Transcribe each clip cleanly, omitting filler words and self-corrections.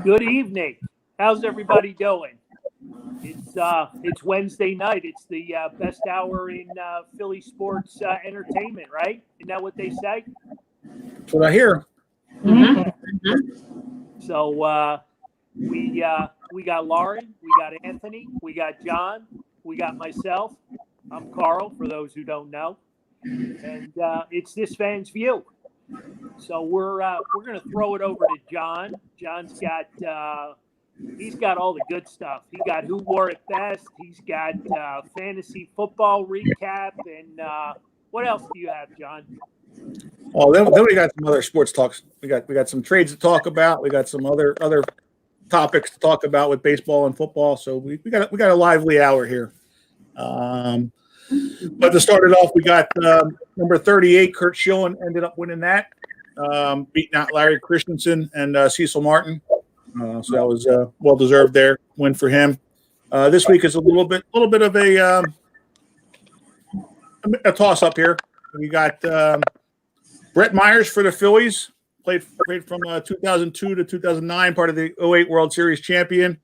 Good evening. How's everybody doing? It's Wednesday night. It's the best hour in Philly sports entertainment, right? Isn't that what they say? That's what I hear. So we got Lauren, we got Anthony, we got John, we got myself. I'm Carl, for those who don't know, and it's This Fan's View. So we're gonna throw it over to John. John's got he's got all the good stuff. He got Who Wore It Best. He's got fantasy football recap, and what else do you have, John? Oh, then we got some other sports talks. We got some trades to talk about. We got some other topics to talk about with baseball and football. So we got a lively hour here. But to start it off, we got number 38, Curt Schilling, ended up winning that, beating out Larry Christensen and Cecil Martin. So that was well deserved there win for him. This week is a little bit of a toss up here. We got Brett Myers for the Phillies, played from 2002 to 2009, part of the 08 World Series champion.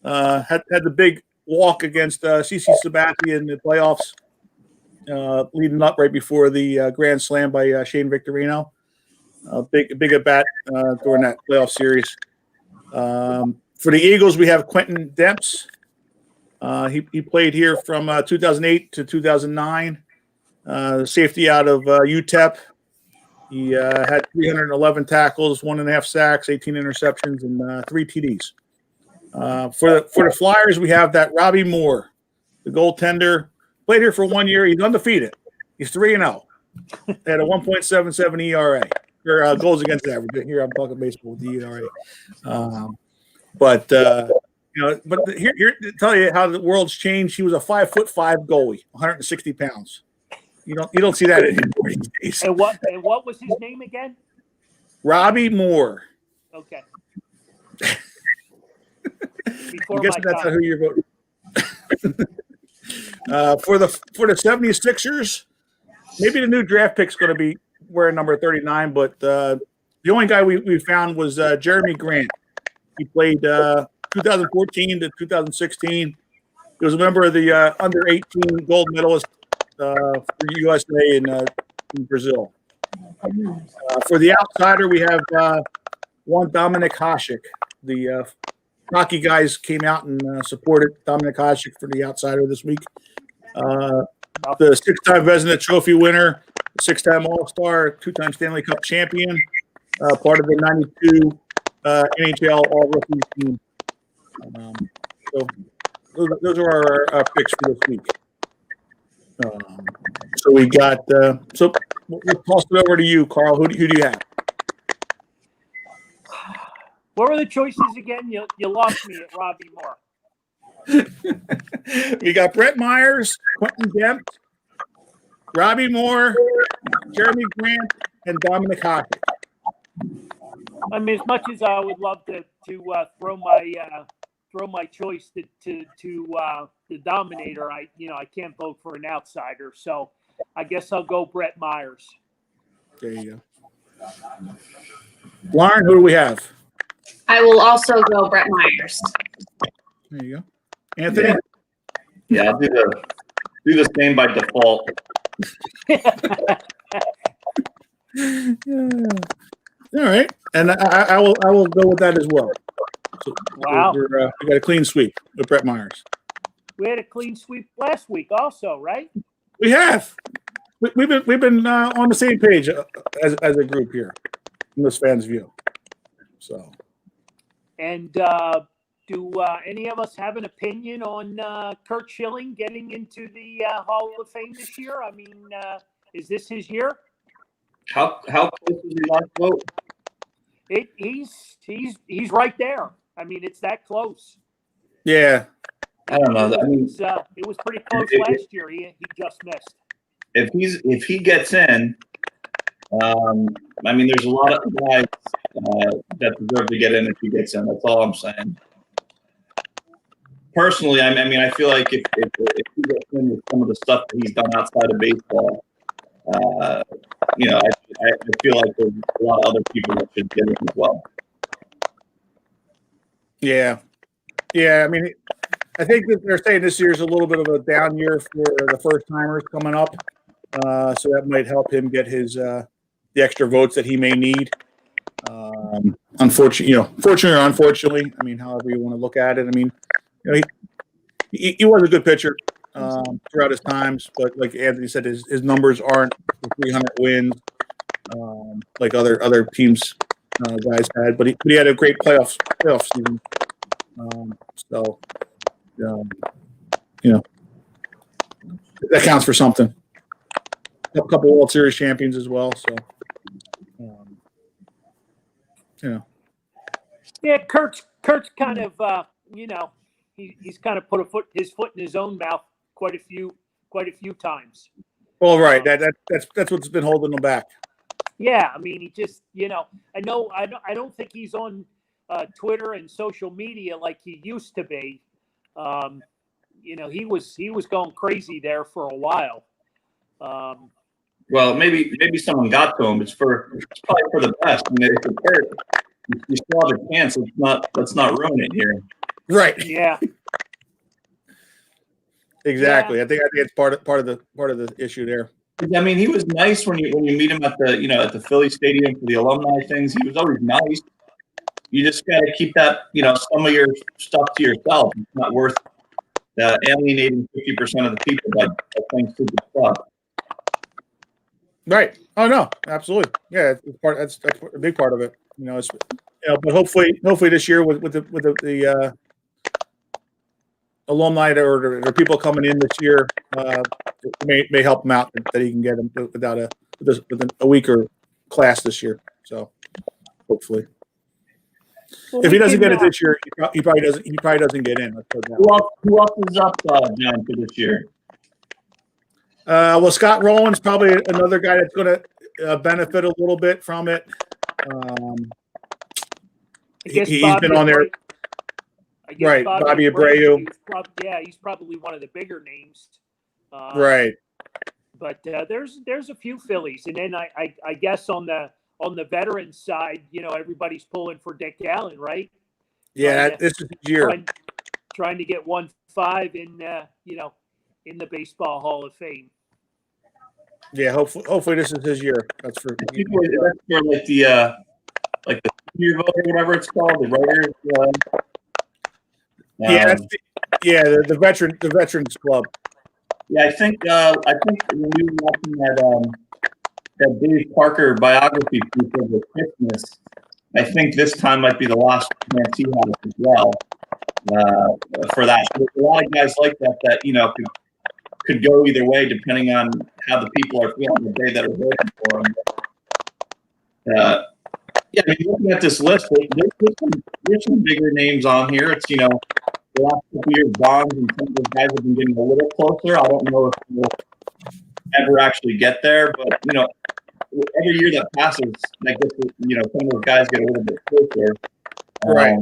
Had the big walk against CC Sabathia in the playoffs, leading up right before the grand slam by Shane Victorino. Big at bat during that playoff series. For the Eagles, we have Quentin Demps. He played here from 2008 to 2009. Safety out of UTEP. He had 311 tackles, 1.5 sacks, 18 interceptions, and 3 TDs. For the Flyers, we have that Robbie Moore, the goaltender. Played here for 1 year. He's undefeated. He's 3-0. Had a 1.77 ERA or goals against average. Here I'm talking baseball with the ERA. But here to tell you how the world's changed. He was a 5'5" goalie, 160 pounds. You don't see that anymore these days. And what was his name again? Robbie Moore. Okay. I'm guessing that's who you're voting. For the 76ers, maybe the new draft pick's going to be wearing number 39, but the only guy we found was Jeremy Grant. He played 2014 to 2016. He was a member of the under 18 gold medalist for USA in Brazil. For the outsider, we have one Dominik Hasek. The hockey guys came out and supported Dominik Hasek for the outsider this week. The 6-time Vezina Trophy winner, 6-time All-Star, 2-time Stanley Cup champion, part of the 92 NHL All-Rookies team. So those are our picks for this week. So we got so we'll toss it over to you, Carl. Who do you have? What were the choices again? You lost me at Robbie Moore. We got Brett Myers, Quentin Demps, Robbie Moore, Jeremy Grant, and Dominik Hasek. I mean, as much as I would love to throw my choice to the Dominator, I can't vote for an outsider, so I guess I'll go Brett Myers. There you go. Lauren, who do we have? I will also go Brett Myers. There you go. Anthony? Yeah, I'll do the same by default. Yeah. All right, and I will go with that as well. So wow, we got a clean sweep with Brett Myers. We had a clean sweep last week, also, right? We have. We've been on the same page as a group here in This Fan's View. So. And do any of us have an opinion on Curt Schilling getting into the Hall of Fame this year? I mean, Is this his year? How close was he last vote? He's right there. I mean, it's that close. Yeah. I don't know. I mean, It was pretty close last year. He just missed. if he gets in, I mean, there's a lot of guys that deserve to get in if he gets in. That's all I'm saying. Personally, I mean, I feel like if he gets in with some of the stuff that he's done outside of baseball, you know, I feel like there's a lot of other people that should get in as well. Yeah. Yeah. I mean, I think that they're saying this year's a little bit of a down year for the first timers coming up. So that might help him get his the extra votes that he may need. Fortunately or unfortunately, I mean, however you want to look at it. I mean, you know, he was a good pitcher throughout his times, but like Anthony said, his numbers aren't 300 wins like other teams guys had. But he had a great playoff season. You know, that counts for something. A couple World Series champions as well. So, you know. Yeah, Kurt's kind of you know, he's kind of put his foot in his own mouth quite a few times. Well, right. That's what's been holding him back. Yeah, I mean, he just, you know, I don't think he's on Twitter and social media like he used to be. You know, he was going crazy there for a while. Well, maybe someone got to him. It's probably for the best. I mean, if it's hurt, you still have a chance. Let's not ruin it here. Right. Yeah. Exactly. Yeah. I think it's part of the issue there. I mean, he was nice when you meet him at the Philly Stadium for the alumni things. He was always nice. You just got to keep that, you know, some of your stuff to yourself. It's not worth alienating 50% of the people by saying stupid stuff. Right. Oh no, absolutely. Yeah, that's a big part of it. You know, but hopefully this year with the alumni or people coming in this year may help him out that he can get him without a weaker class this year. So hopefully, Well, if he doesn't get it this year, he probably doesn't get in. Let's put it that way. Who else is up, John, for this year? Well, Scott Rowland's probably another guy that's going to benefit a little bit from it. He's been on there. Right, Bobby Abreu. He's probably one of the bigger names. Right. But there's a few Phillies, and then I guess on the veteran side, you know, everybody's pulling for Dick Allen, right? Yeah, this is his year. Trying to get 1-5 in the Baseball Hall of Fame. Yeah, hopefully this is his year. That's for That's for like the senior vote or whatever it's called, the writers. The veterans club. Yeah, I think when we were watching that Dave Parker biography piece over Christmas, I think this time might be the last chance he has as well for that. So there's a lot of guys like that you know could go either way depending on how the people are feeling the day that are voting for him. Yeah, I mean, looking at this list, there's some bigger names on here. It's, you know, the last couple years, Bonds and some of those guys have been getting a little closer. I don't know if we'll ever actually get there, but, you know, every year that passes, I guess, you know, some of those guys get a little bit closer. Right.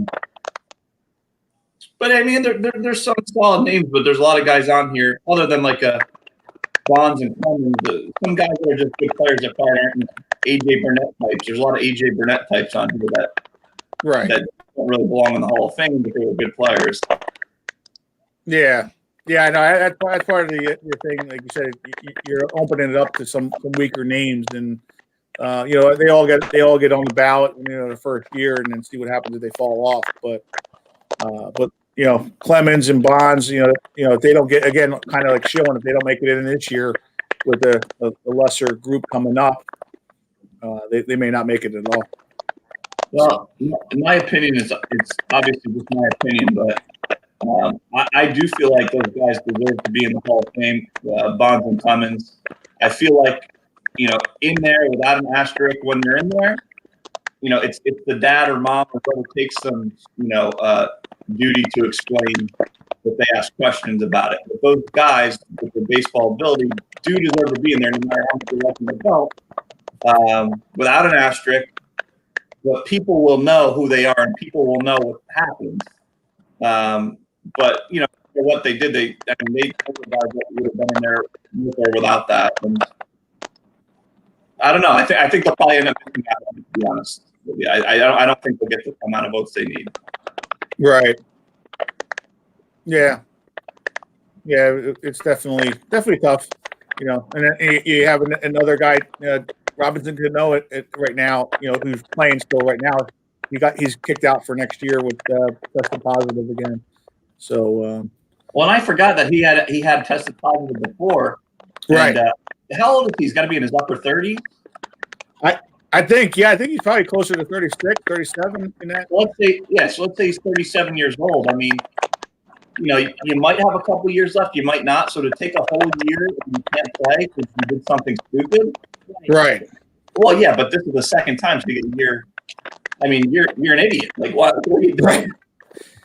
But I mean, there's some solid names, but there's a lot of guys on here other than like Bonds and Clemens. Some guys that are just good players that probably aren't AJ Burnett types. There's a lot of AJ Burnett types on here that don't really belong in the Hall of Fame, but they were good players. Yeah, I know. That's part of your thing. Like you said, you're opening it up to some weaker names, and you know they all get on the ballot, you know, the first year, and then see what happens if they fall off. But you know, Clemens and Bonds, you know, if they don't get, again, kind of like showing, if they don't make it in this year with a lesser group coming up, they may not make it at all. Well, in my opinion, it's obviously just my opinion, but I do feel like those guys deserve to be in the Hall of Fame, Bonds and Clemens. I feel like in there without an asterisk when they're in there, it's the dad or mom or whoever takes some, duty to explain if they ask questions about it. But those guys with the baseball ability do deserve to be in there no matter how much they like them or don't. Without an asterisk, but people will know who they are and people will know what happens. But for what they did, they told the guys that would have been in there with or without that. And I don't know. I think they'll probably end up missing out, to be honest with you. I don't think they'll get the amount of votes they need. Right. Yeah. Yeah, it's definitely tough, and then you have another guy, Robinson Cano right now, who's playing still right now. He's kicked out for next year with tested positive again. So, well, and I forgot that he had tested positive before. Right. And, how old is he? He's got to be in his upper 30s. I think he's probably closer to 36, 37 in that. Let's say he's 37 years old. I mean, you might have a couple years left, you might not. So to take a whole year and you can't play because you did something stupid. Right. Well, yeah, but this is the second time, so you get a year. I mean, you're an idiot. Like, what are you doing? Right.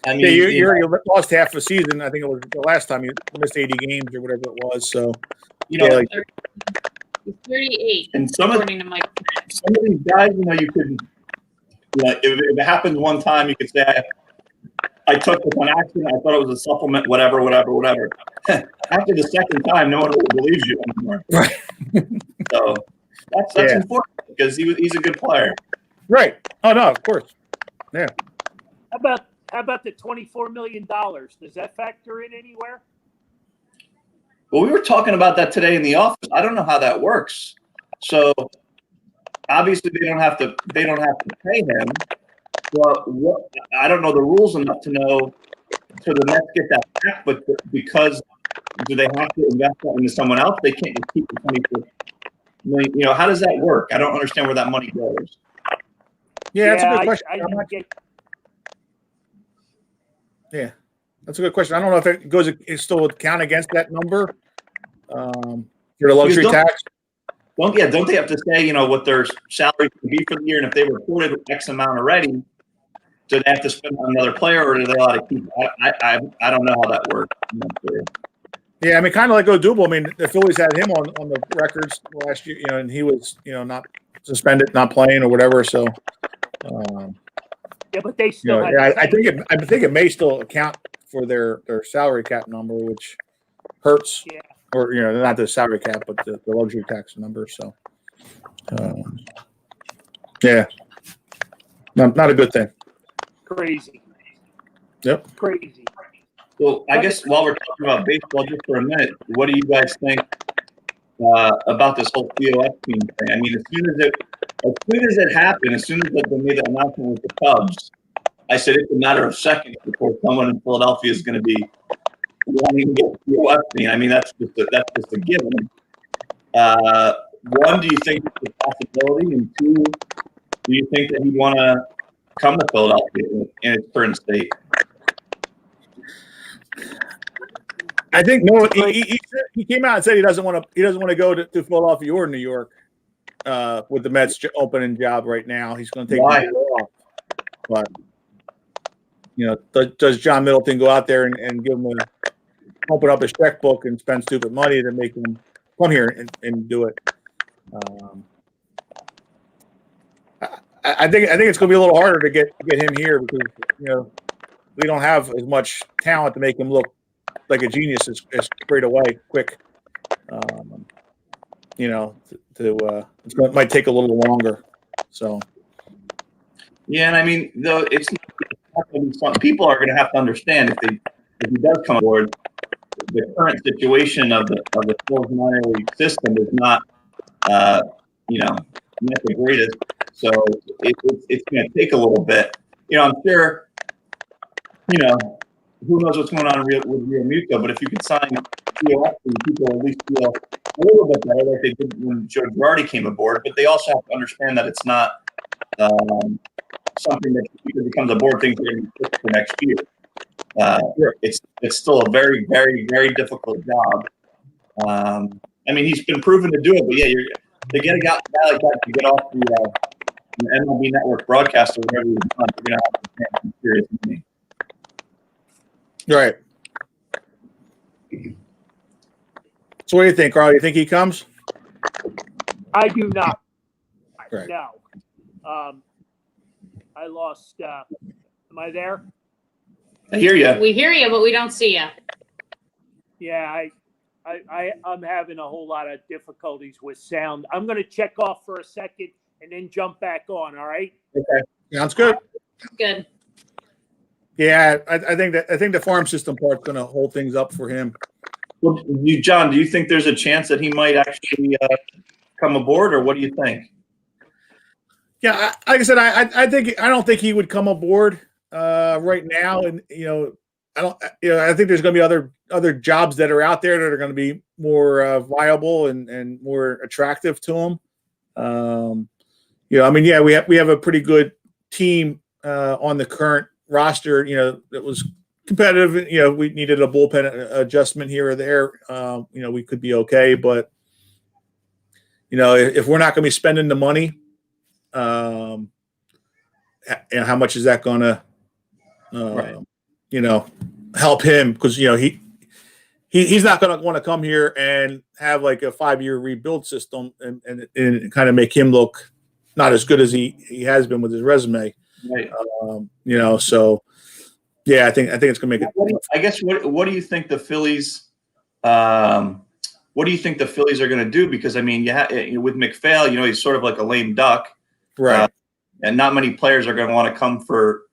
I mean, you lost half a season. I think it was the last time you missed 80 games or whatever it was. So, He's 38. And some of according to Mike. some of these guys, you could, if it happens one time, you could say, I took this on accident. I thought it was a supplement, whatever. After the second time, no one really believes you anymore. Right. So that's important because he's a good player. Right. Oh no, of course. Yeah. How about the $24 million? Does that factor in anywhere? Well, we were talking about that today in the office. I don't know how that works. So obviously they don't have to pay him. But I don't know the rules enough to know. So the Mets get that back, but because do they have to invest that into someone else? They can't just keep the $24 million. How does that work? I don't understand where that money goes. Yeah, that's a good question. I didn't get. Yeah, that's a good question. I don't know if it still would count against that number for the luxury tax. Don't they have to say, what their salary can be for the year? And if they reported X amount already, do they have to spend on another player or do they allow to keep it? I don't know how that works. I'm not sure. Yeah, I mean, kind of like Odubel. I mean, the Phillies had him on the records last year, and he was, not suspended, not playing or whatever. So, Yeah, but they still. I think it may still account for their salary cap number, which hurts. Yeah. Or not the salary cap, but the luxury tax number. So, yeah, not a good thing. Crazy. Yep. Crazy. Well, I guess while we're talking about baseball just for a minute, what do you guys think about this whole Theo Epstein thing? I mean, as soon as it happened, as soon as they made the announcement with the Cubs, I said it's a matter of seconds before someone in Philadelphia is going to be wanting to get Theo Epstein. I mean, that's just a given. One, do you think it's a possibility? And two, do you think that he'd want to come to Philadelphia in its current state? I think no. He came out and said he doesn't want to go to Philadelphia or New York with the Mets opening job right now. He's going to take the year off. But does John Middleton go out there and give him open up his checkbook and spend stupid money to make him come here and do it? I think it's going to be a little harder to get him here because we don't have as much talent to make him look like a genius is straight away, quick. It might take a little longer. So. Yeah, and I mean, though, it's not going to be something people are going to have to understand if he does come aboard. The current situation of the Phillies minor league system is not, not the greatest. So it's going to take a little bit. I'm sure. Who knows what's going on with Real Muto, but if you could sign Theo Epstein, people at least feel a little bit better like they did when Joe Girardi came aboard, but they also have to understand that it's not something that because he comes aboard, things are going to be fixed for next year. It's still a very, very, very difficult job. I mean, he's been proven to do it, but yeah, to get a guy like that to get off the MLB Network broadcast or whatever you're going to have to pay serious money. Right. So what do you think, Carl? You think he comes? I do not. Right. No. I lost. Am I there? I hear you. We hear you, but we don't see you. Yeah, I'm having a whole lot of difficulties with sound. I'm going to check off for a second and then jump back on. All right. Okay. Sounds good. Good. Yeah, I think the farm system part's going to hold things up for him. Well, John, do you think there's a chance that he might actually come aboard, or what do you think? Yeah, like I said, I don't think he would come aboard right now, and I think there's going to be other jobs that are out there that are going to be more viable and more attractive to him. We have a pretty good team on the current roster. That was competitive. We needed a bullpen adjustment here or there. We could be okay, but if we're not going to be spending the money, how much is that going to, Right. help him? Because he's not going to want to come here and have like a 5-year rebuild system and kind of make him look not as good as he has been with his resume. Right. So yeah, I think it's going to make it. I guess what do you think the Phillies? What do you think the Phillies are going to do? Because I mean, with McPhail, he's sort of like a lame duck, Right. And not many players are going to want to come for.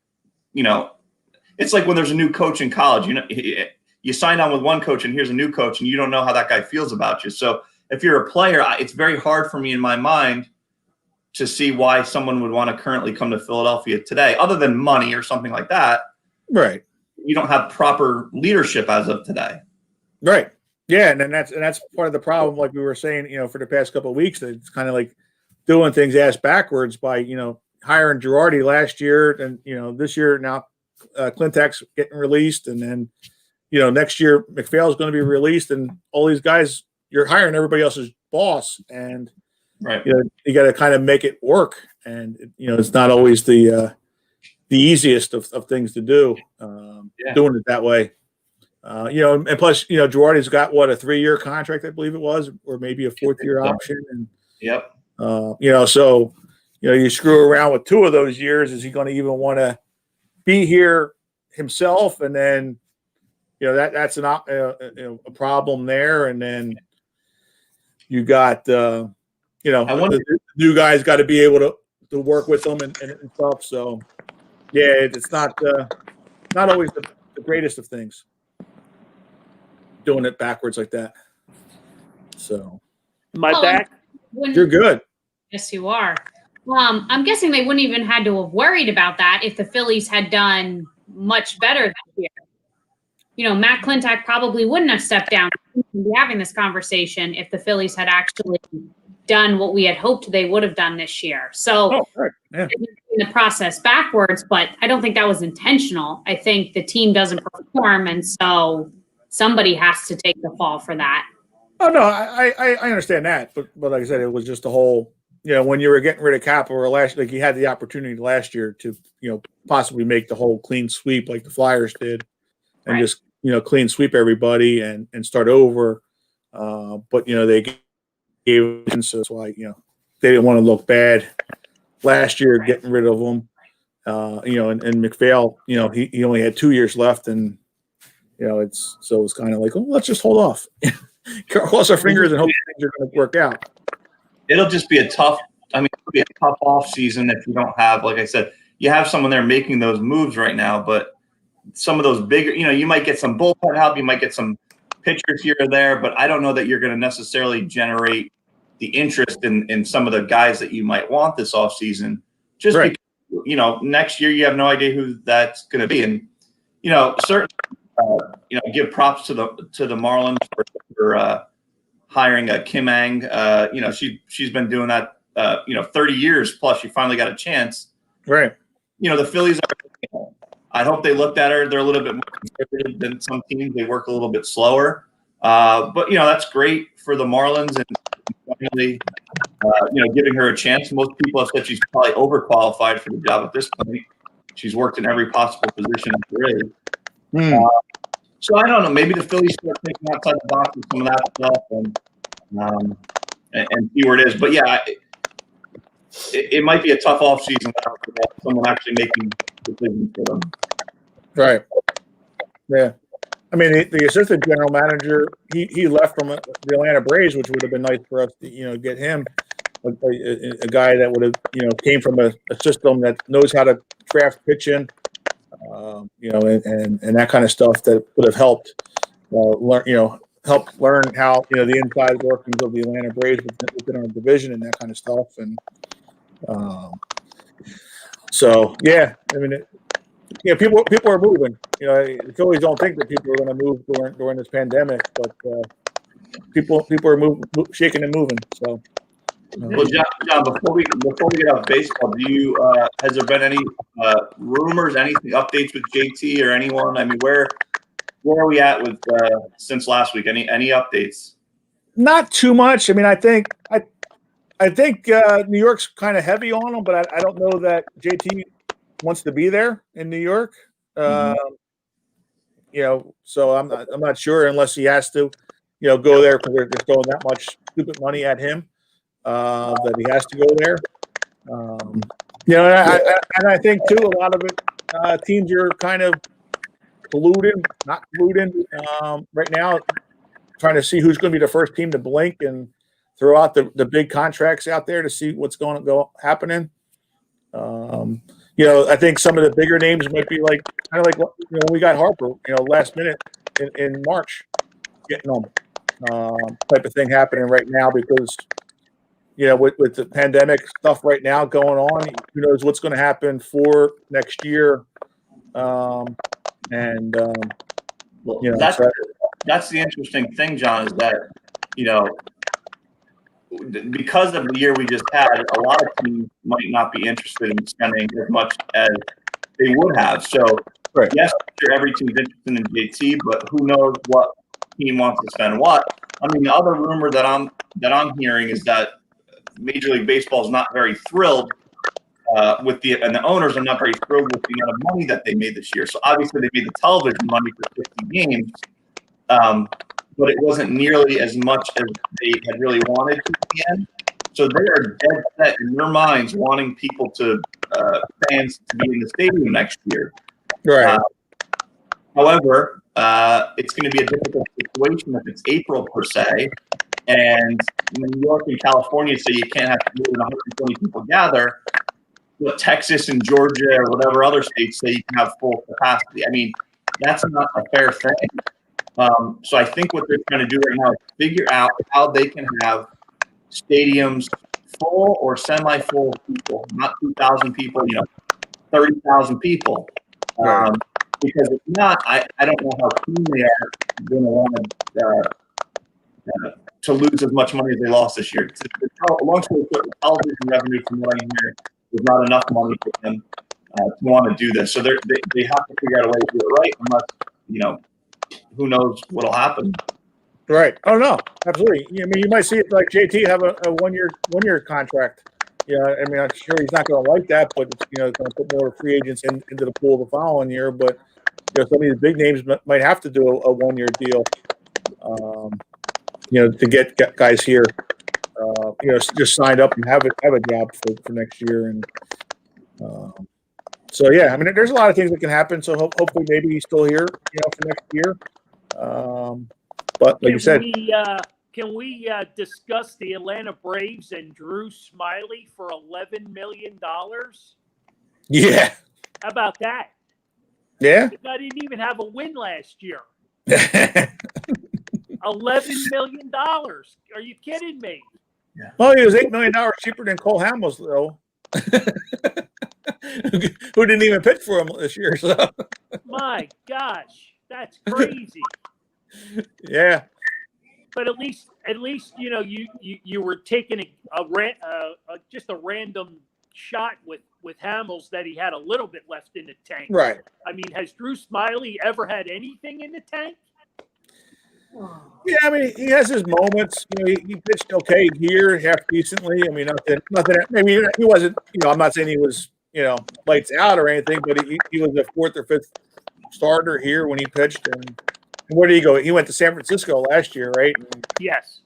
It's like when there's a new coach in college. You sign on with one coach, and here's a new coach, and you don't know how that guy feels about you. So if you're a player, it's very hard for me in my mind to see why someone would want to currently come to Philadelphia today, other than money or something like that. Right. You don't have proper leadership as of today. Right. Yeah, and that's part of the problem, like we were saying, for the past couple of weeks, that it's kind of like doing things ass backwards by, hiring Girardi last year, and this year now Clintack's getting released, and then next year McPhail's going to be released, and all these guys, you're hiring everybody else's boss, and Right. you got to kind of make it work, and it's not always the easiest of things to do, doing it that way. And plus, Girardi's got a 3-year contract, I believe it was, or maybe a 4th-year option, and Yep. so you screw around with 2 of those years. Is he going to even want to be here himself? And then, that's a problem there. And then you got, the new guys got to be able to work with them and stuff. So, yeah, it's not always the greatest of things doing it backwards like that. So, Am I back? you're good. Yes, you are. I'm guessing they wouldn't even had to have worried about that if the Phillies had done much better this year. Matt Clintack probably wouldn't have stepped down and be having this conversation if the Phillies had actually done what we had hoped they would have done this year. So Right. Yeah. in the process backwards, but I don't think that was intentional. I think the team doesn't perform, and so somebody has to take the fall for that. Oh no, I understand that, but like I said, it was just a whole. When you were getting rid of Capra last, like you had the opportunity last year to, possibly make the whole clean sweep like the Flyers did, and Right. just clean sweep everybody and start over. But they gave, and so that's why they didn't want to look bad last year getting rid of them. And McPhail, he only had 2 years left, and it's kind of like, let's just hold off, cross our fingers, and hope things are going to work out. It'll just be a tough off season if you don't have, like I said, you have someone there making those moves right now, but some of those bigger, you might get some bullpen help, you might get some pitchers here or there, but I don't know that you're going to necessarily generate the interest in some of the guys that you might want this off season. Just Right. Because, next year you have no idea who that's going to be, and certainly, give props to the Marlins for hiring Kim Ang. She's been doing that 30 years plus. She finally got a chance. Right. The Phillies are. I hope they looked at her. They're a little bit more conservative than some teams. They work a little bit slower. But that's great for the Marlins, and finally giving her a chance. Most people have said she's probably overqualified for the job at this point. She's worked in every possible position there is. So I don't know. Maybe the Phillies start thinking outside the box with some of that stuff and see where it is. But yeah, it might be a tough offseason without someone actually making decisions for them. Right. Yeah. I mean, the assistant general manager, he left from the Atlanta Braves, which would have been nice for us to, get him, a guy that would have, came from a system that knows how to draft pitching, and that kind of stuff that would have helped learn how, the inside workings of the Atlanta Braves within our division and that kind of stuff. And so, yeah, I mean, people are moving. The Phillies don't think that people are going to move during this pandemic, but people are shaking and moving. So, well, John, before we get off baseball, has there been any rumors, anything, updates with JT or anyone? I mean, where are we at with since last week? Any updates? Not too much. I mean, I think New York's kind of heavy on him, but I don't know that JT wants to be there in New York. So I'm not sure unless he has to, go there because they're throwing that much stupid money at him that he has to go there. And I think too, a lot of it, teams are kind of not colluding right now, trying to see who's going to be the first team to blink and throw out the big contracts out there to see what's going to go happening. I think some of the bigger names might be like we got Harper, last minute in March, getting them type of thing happening right now because with the pandemic stuff right now going on, who knows what's going to happen for next year. That's the interesting thing, John, is that because of the year we just had, a lot of teams might not be interested in spending as much as they would have. So, right. Yes, sure, every team's interested in JT, but who knows what team wants to spend what? I mean, the other rumor that I'm hearing is that Major League Baseball is not very thrilled and the owners are not very thrilled with the amount of money that they made this year. So obviously they made the television money for 50 games. But it wasn't nearly as much as they had really wanted to at the end. So they are dead set in their minds wanting fans to be in the stadium next year. Right. However, it's going to be a difficult situation if it's April per se, and New York and California say you can't have more than 120 people gather, but Texas and Georgia or whatever other states say you can have full capacity. I mean, that's not a fair thing. So I think what they're trying to do right now is figure out how they can have stadiums full or semi-full people, not 2,000 people, 30,000 people. Right. Because if not, I don't know how keen they are going to want to lose as much money as they lost this year. Long story short, the television revenue, from what I hear, is not enough money for them to want to do this. So they have to figure out a way to do it right, unless, who knows what'll happen. Right. Oh no, absolutely. I mean, you might see it like JT have a one year contract. Yeah, I mean, I'm sure he's not going to like that, but it's going to put more free agents into the pool the following year. But some of these big names might have to do a 1 year deal, to get guys here, just signed up and have a job for next year. And so yeah, I mean, there's a lot of things that can happen. So hopefully, maybe he's still here, for next year. But like you said. Can we discuss the Atlanta Braves and Drew Smiley for $11 million? Yeah. How about that? Yeah. I didn't even have a win last year. $11 million. Are you kidding me? Yeah. Well, he was $8 million cheaper than Cole Hamels, though. Who didn't even pitch for him this year. So. My gosh, that's crazy. Yeah. But at least you were taking just a random shot with Hamels that he had a little bit left in the tank. Right. I mean, has Drew Smiley ever had anything in the tank? Yeah, I mean, he has his moments. You know, he pitched okay here, half decently. I mean, nothing. Maybe he wasn't. You know, I'm not saying he was, lights out or anything, but he was a fourth or fifth starter here when he pitched. And where did he go? He went to San Francisco last year, right? Yes.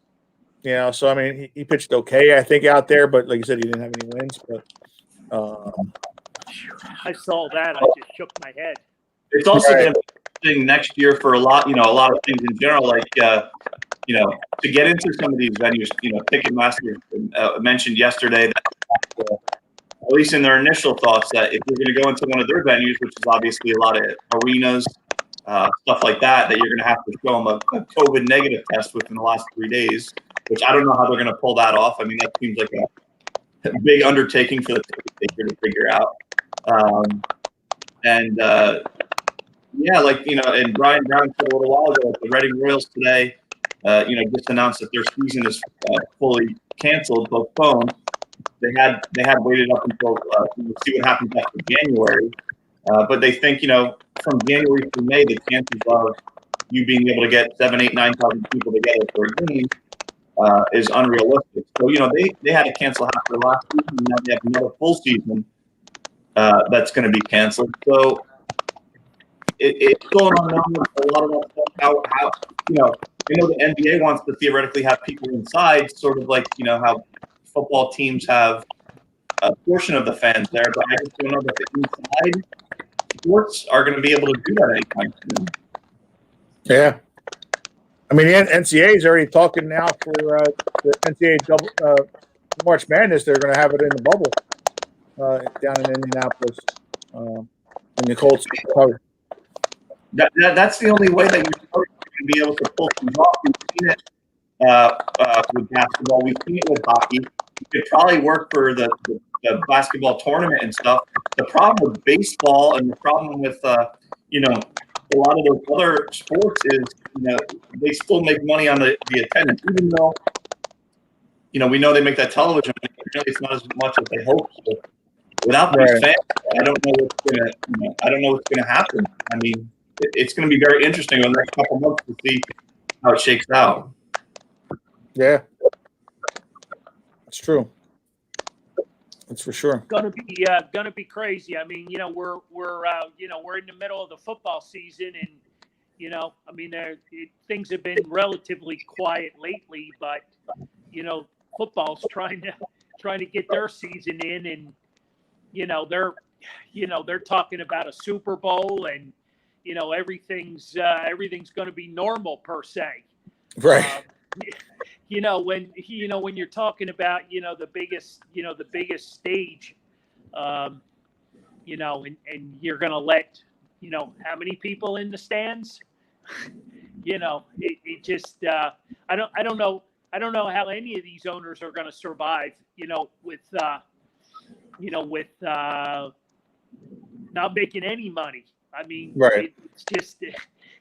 So I mean, he pitched okay, I think, out there. But like you said, he didn't have any wins. But I saw that. I just shook my head. It's also Right. going to be interesting next year for a lot of things in general, like, to get into some of these venues, Ticketmaster mentioned yesterday that, at least in their initial thoughts, that if you're going to go into one of their venues, which is obviously a lot of arenas, stuff like that, that you're going to have to show them a COVID negative test within the last 3 days, which I don't know how they're going to pull that off. I mean, that seems like a big undertaking for the ticket taker to figure out. And Brian Brown said a little while ago, the Reading Royals today, just announced that their season is fully canceled, postponed. They had waited up until see what happens after January, but they think from January through May, the chances of you being able to get 7,000, 8,000, 9,000 people together for a game is unrealistic. So they had to cancel half their last season, and now they have another full season that's going to be canceled. So it's still an unknown with a lot of that stuff. How the NBA wants to theoretically have people inside, sort of like how football teams have a portion of the fans there, but I just don't know that the inside sports are going to be able to do that anytime soon. Yeah. I mean, the NCAA is already talking now for the NCAA March Madness. They're going to have it in the bubble down in Indianapolis in the Colts. That's the only way that you're going to be able to pull things off. We've seen it with basketball. We've seen it with hockey. It could probably work for the basketball tournament and stuff. The problem with baseball and the problem with a lot of those other sports is they still make money on the attendance, even though we know they make that television. It's not as much as they hope. So without these fans, I don't know what's gonna happen. I mean, it's going to be very interesting in the next couple months to see how it shakes out. Yeah, that's true. That's for sure. Gonna be crazy. I mean, we're in the middle of the football season, and things have been relatively quiet lately, but football's trying to get their season in, and they're talking about a Super Bowl, and everything's going to be normal per se. Right. When you're talking about the biggest stage, and you're going to let how many people in the stands, it just I don't know how any of these owners are going to survive with not making any money. I mean, right.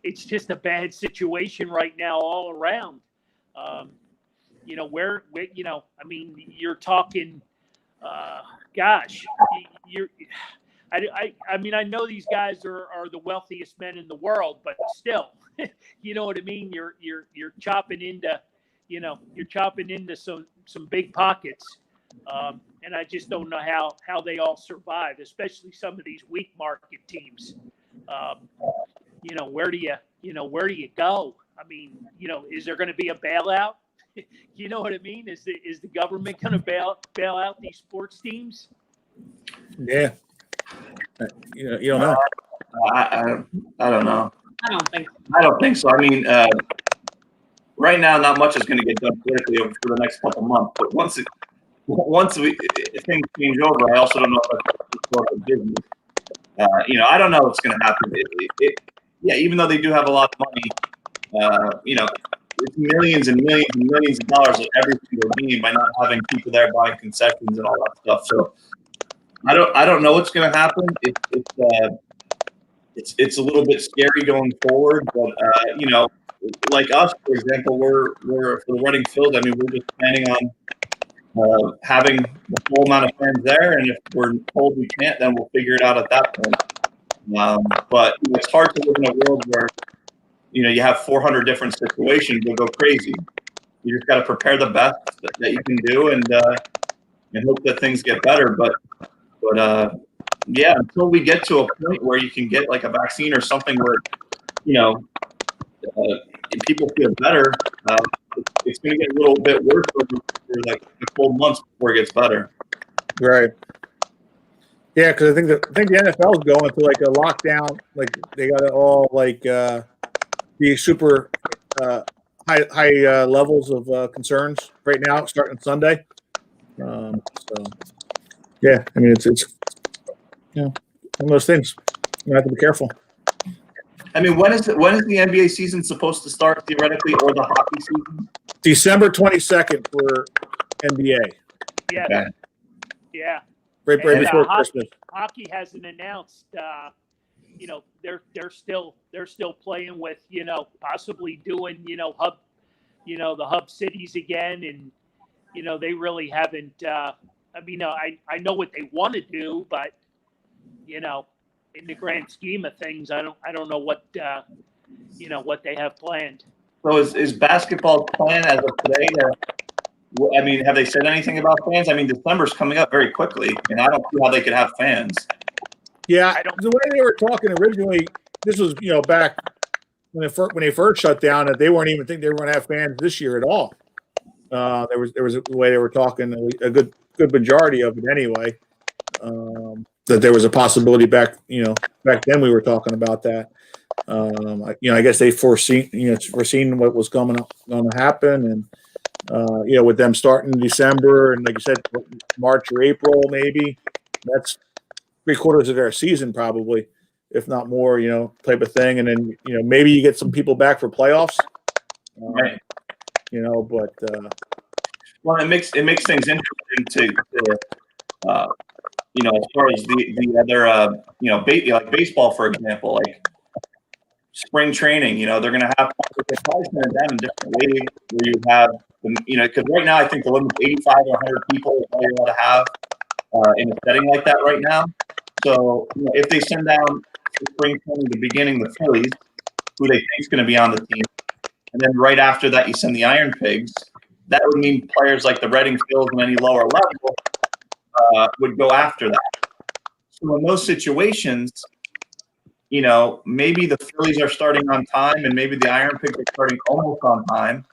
It's just a bad situation right now all around. You're talking, I know these guys are the wealthiest men in the world, but still, you know what I mean? You're chopping into some big pockets. And I just don't know how they all survive, especially some of these weak market teams. Where do you go? I mean, is there going to be a bailout? You know what I mean? Is the government going to bail out these sports teams? Yeah. You don't know. I don't know. I don't think so. I mean, right now, not much is going to get done politically over for the next couple months. But once things change over, I also don't know if that's of business. I don't know what's going to happen. Even though they do have a lot of money, it's millions and millions and millions of dollars at every single game by not having people there buying concessions and all that stuff. So I don't know what's going to happen. It's a little bit scary going forward, but like us, for example, we're for the Reading Field. I mean, we're just planning on having the full amount of fans there, and if we're told we can't, then we'll figure it out at that point. But it's hard to live in a world where you have 400 different situations, you'll go crazy. You just got to prepare the best that you can do and hope that things get better. But yeah, until we get to a point where you can get like a vaccine or something where, people feel better, it's going to get a little bit worse for like a couple months before it gets better. Right. Yeah, because I think the NFL is going to like a lockdown. Like they got to all like be super high levels of concerns right now, starting Sunday. So yeah, I mean it's one of those things. You have to be careful. I mean, when is the NBA season supposed to start theoretically, or the hockey season? December 22nd for NBA. Yeah. Okay. Yeah. Right before Christmas. Hockey hasn't announced. They're still playing with possibly doing hub, the hub cities again, and they really haven't. I know what they want to do, but in the grand scheme of things, I don't know what what they have planned. So is basketball's plan as of today have they said anything about fans? I mean, December's coming up very quickly, and I don't see how they could have fans. Yeah, the way they were talking originally, this was back when they first shut down, that they weren't even thinking they were going to have fans this year at all. There was the way they were talking, a good majority of it anyway. That there was a possibility back then we were talking about that. I guess they foreseen what was going to happen, and with them starting in December and like you said, March or April maybe, that's 3/4 of their season probably, if not more, type of thing, and then maybe you get some people back for playoffs, Right. But well, it makes things interesting to as far as the other like baseball, for example, like spring training, they're going to have probably spend it down in different ways where you have because right now I think the limit is 85 or 100 people is all you're allowed to have in a setting like that right now. So if they send down the spring training at the beginning, the Phillies, who they think is going to be on the team, and then right after that you send the Iron Pigs, that would mean players like the Reading Phils and any lower level would go after that. So in those situations, maybe the Phillies are starting on time and maybe the Iron Pigs are starting almost on time,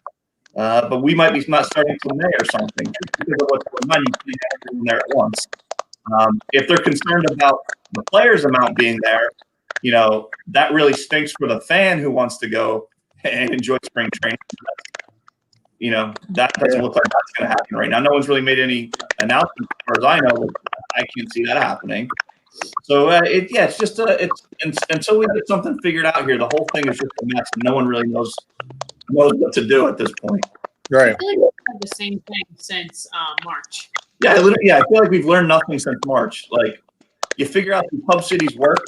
but we might be not starting till May or something because of what's going on. You can't have everyone there at once. If they're concerned about the players' amount being there, that really stinks for the fan who wants to go and enjoy spring training. That doesn't look like that's going to happen right now. No one's really made any announcements as far as I know. I can't see that happening. So it's just until we get something figured out here, the whole thing is just a mess. And no one really knows what to do at this point. right. I feel like we've had the same thing since March. Yeah, I feel like we've learned nothing since March. Like, you figure out the pub cities work.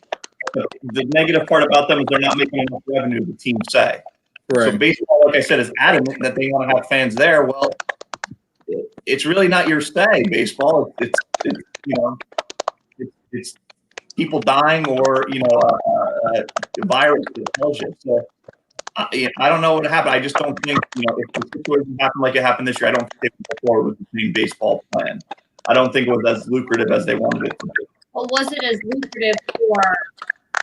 The negative part about them is they're not making enough revenue, the teams say. Right. So baseball, like I said, is adamant that they want to have fans there. Well, it's really not your say, baseball. It's people dying or virus that tells you. So I don't know what happened. I just don't think if the situation happened like it happened this year, I don't think they would go forward with the same baseball plan. I don't think it was as lucrative as they wanted it to be. Well, was it as lucrative for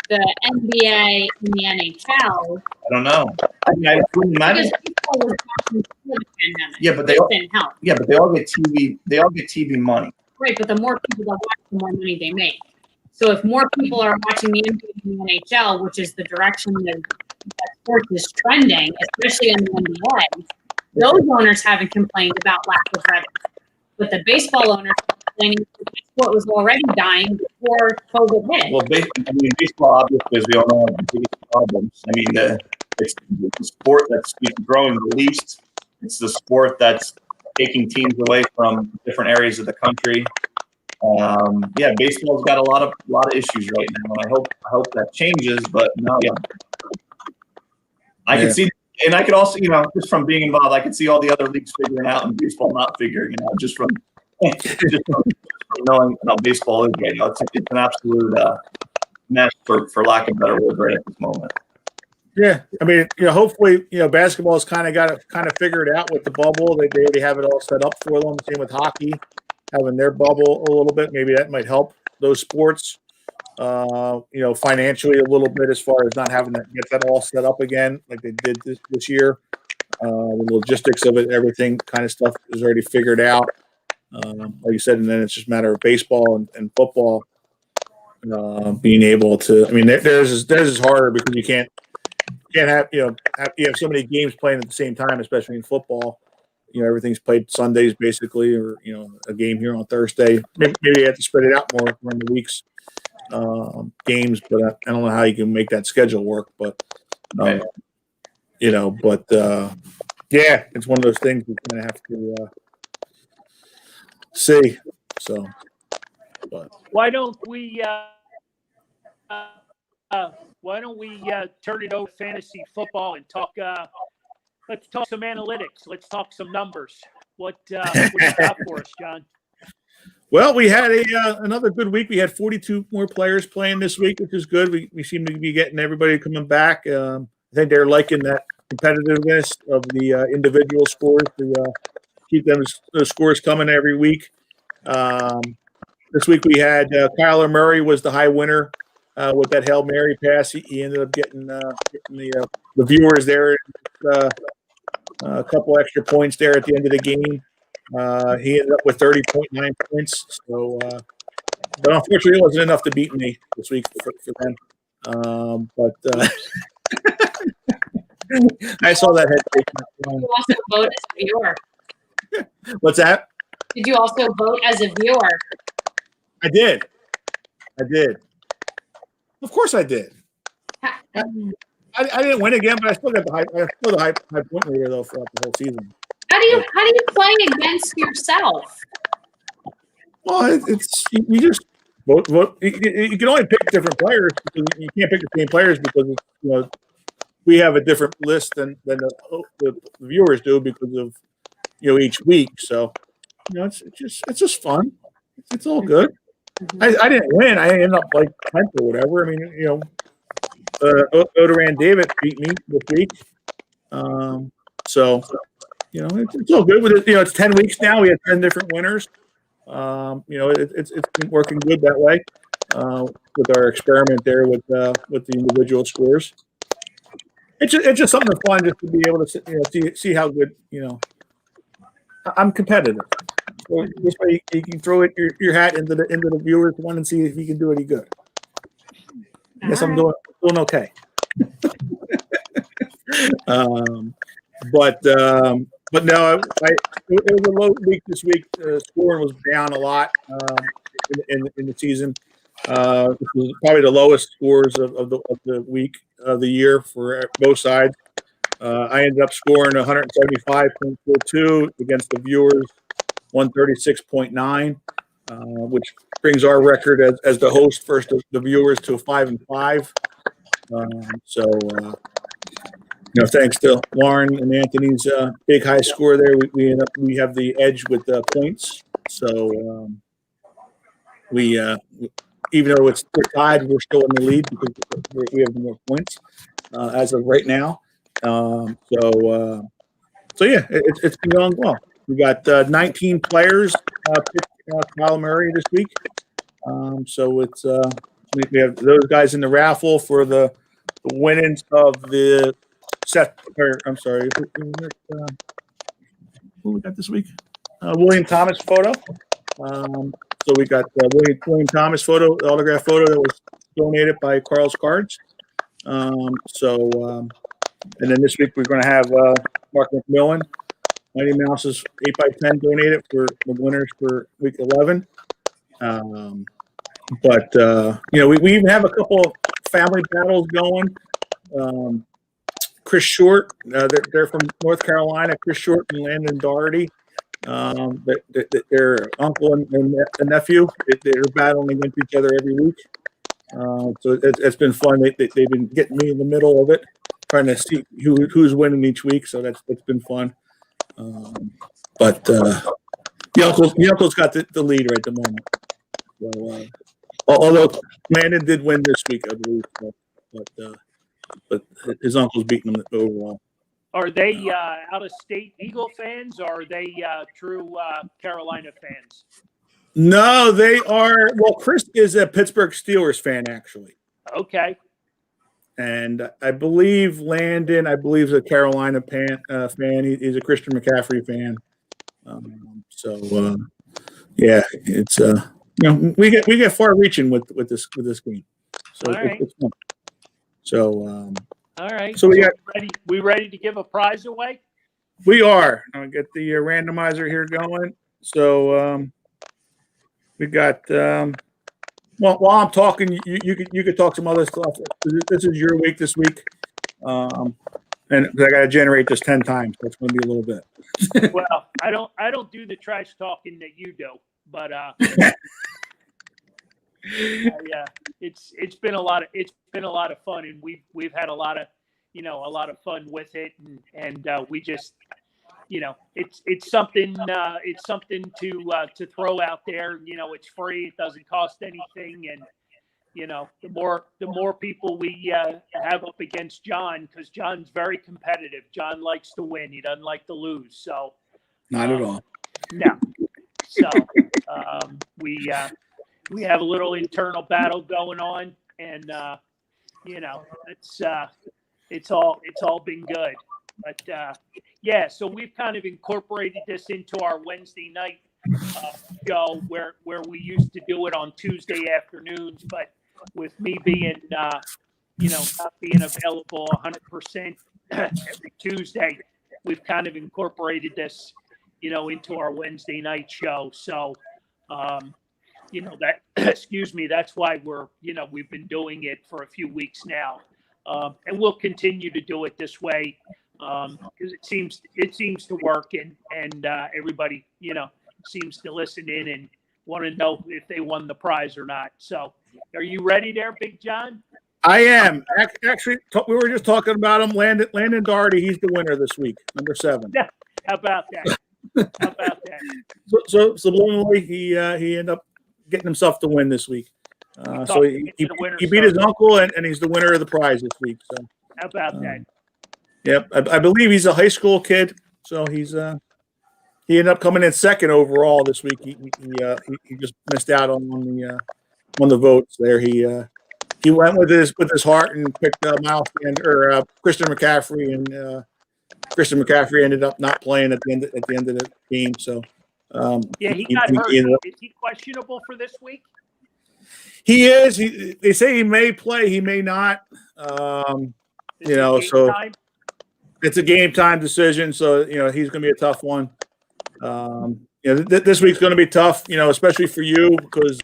the NBA and the NHL? I don't know. I mean, I wouldn't imagine. Because people were watching before the pandemic. Yeah, but they It all, didn't help. yeah, but they all get TV. They all get TV money. Right, but the more people that watch, the more money they make. So if more people are watching the NBA and the NHL, which is the direction that sports is trending, especially in the NBA, those owners haven't complained about lack of revenue. But the baseball owners are complaining that the sport was already dying before COVID hit. Well, baseball, obviously, as we all know, has the biggest problems. I mean, it's the sport that's growing the least. It's the sport that's taking teams away from different areas of the country. Baseball's got a lot of issues right now, and I hope that changes. But no, I can see, and I could also, just from being involved, I could see all the other leagues figuring out and baseball not figuring it out. Just from knowing how baseball is right now, it's an absolute mess, for lack of a better word, right at this moment. Yeah, I mean, hopefully, basketball's kind of figured out with the bubble. They already have it all set up for them. Same with hockey, having their bubble a little bit. Maybe that might help those sports, financially a little bit as far as not having to get that all set up again like they did this year. The logistics of it, everything kind of stuff is already figured out. Like you said, and then it's just a matter of baseball and football being able to. I mean, theirs is harder because you can't have you have so many games playing at the same time, especially in football. Everything's played Sundays basically, or a game here on Thursday. Maybe you have to spread it out more during the week's games, but I don't know how you can make that schedule work. But Right. yeah, it's one of those things you're gonna have to see. So, but Why don't we turn it over to fantasy football and talk? Let's talk some analytics. Let's talk some numbers. What you got for us, John? well, we had another good week. We had 42 more players playing this week, which is good. We seem to be getting everybody coming back. I think they're liking that competitiveness of the individual scores to keep those scores coming every week. This week we had Kyler Murray was the high winner with that Hail Mary pass. He ended up getting the viewers there a couple extra points there at the end of the game. He ended up with 30.9 points. So, but unfortunately, it wasn't enough to beat me this week for them. I saw that head fake. Did you also vote as a viewer? What's that? Did you also vote as a viewer? I did. Of course, I did. I didn't win again, but I still got the high point leader though throughout the whole season. How do you play against yourself? Well, it's you just vote. You can only pick different players. Because you can't pick the same players because we have a different list than the viewers do because of each week. So it's just fun. It's all good. I didn't win. I ended up like 10th or whatever. I mean, Odoran David beat me this week. So it's all good with it. It's 10 weeks now. We have 10 different winners. It's been working good that way with our experiment there with the individual scores. It's just something fun just to be able to see how good I'm competitive. So this way you can throw your hat into the viewers one and see if you can do any good. I guess I'm doing okay. But no, it was a low week this week. Scoring was down a lot in the season. This was probably the lowest scores of the week of the year for both sides. I ended up scoring 175.42 against the viewers 136.9, which brings our record as the host versus the viewers to 5-5. Thanks to Lauren and Anthony's big high score there, we have the edge with points. So we even though we're tied, we're still in the lead because we have more points as of right now. So yeah, it's been going well. We got 19 players picked Kyler Murray this week. So it's we have those guys in the raffle for the winnings of the who we got this week? William Thomas photo. So we got William Thomas photo, autograph photo that was donated by Carl's Cards. And then this week we're going to have Mark McMillan, Mighty Mouse's 8x10 donated for the winners for week 11. We even have a couple of family battles going. Chris Short, they're from North Carolina. Chris Short and Landon Doherty, their uncle and nephew, they're battling against each other every week. So it's been fun. They've been getting me in the middle of it, trying to see who's winning each week. So that's been fun. The uncle's got the lead right at the moment. So, although Landon did win this week, I believe. but his uncle's beating him overall. Are they out-of-state Eagle fans, or are they true Carolina fans? No, they are. Well, Chris is a Pittsburgh Steelers fan, actually. Okay. And I believe Landon, is a Carolina fan. He's a Christian McCaffrey fan. Yeah, it's we get far-reaching with this game. So All right. it's fun. So All right. So we ready to give a prize away? we are. I'll get the randomizer here going. So we got. Well, while I'm talking, you could talk some other stuff. This is your week this week, and I got to generate this 10 times. That's going to be a little bit. Well, I don't do the trash talking that you do, but it's been a lot of fun, and we've had a lot of fun with it, and we just it's something to throw out there. It's free, it doesn't cost anything, and the more people we have up against John, because John's very competitive. John likes to win, he doesn't like to lose. So Not at all. no. So we have a little internal battle going on, and it's all been good. But so we've kind of incorporated this into our Wednesday night show where we used to do it on Tuesday afternoons, but with me being not being available 100% every Tuesday, we've kind of incorporated this into our Wednesday night show. So that excuse me, that's why we've been doing it for a few weeks now, and we'll continue to do it this way because it seems to work, and everybody seems to listen in and want to know if they won the prize or not. So are you ready there, Big John? I am. Actually, we were just talking about him. Landon Doherty, he's the winner this week, number 7. How about that? How about that? So subliminally, he ended up getting himself the win this week. So he beat his uncle, and he's the winner of the prize this week. So how about that? Yep, I believe he's a high school kid. So he ended up coming in second overall this week. He just missed out on the votes there. He went with his heart and picked Christian McCaffrey, and Christian McCaffrey ended up not playing at the end of the game. So he got hurt. Is he questionable for this week? He is. They say he may play, he may not. So Time? It's a game time decision. So he's going to be a tough one. This week's going to be tough. Especially for you because.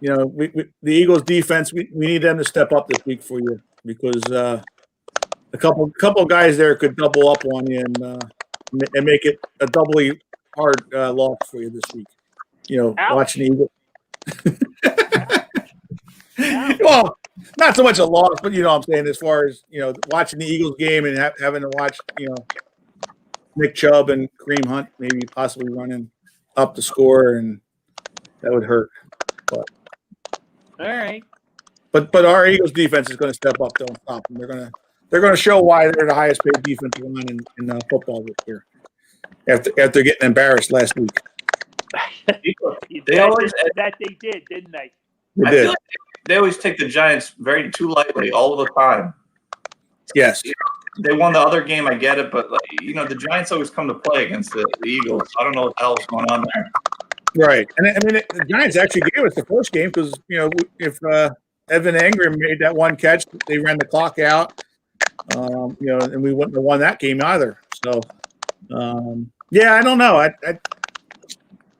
The Eagles defense, we need them to step up this week for you because a couple of guys there could double up on you and make it a doubly hard loss for you this week. Watching the Eagles. Well, not so much a loss, but what I'm saying as far as watching the Eagles game and having to watch Nick Chubb and Kareem Hunt maybe possibly running up the score, and that would hurt. But all right. But our Eagles defense is going to step up. Don't stop them. They're going to show why they're the highest paid defensive line in football this year. After getting embarrassed last week. They always they did, didn't they? They I did. feel like they always take the Giants very too lightly all the time. Yes. They won the other game, I get it, but the Giants always come to play against the Eagles. I don't know what the hell's going on there. Right, and I mean the Giants actually gave us the first game because if Evan Engram made that one catch, they ran the clock out, and we wouldn't have won that game either. So, I don't know.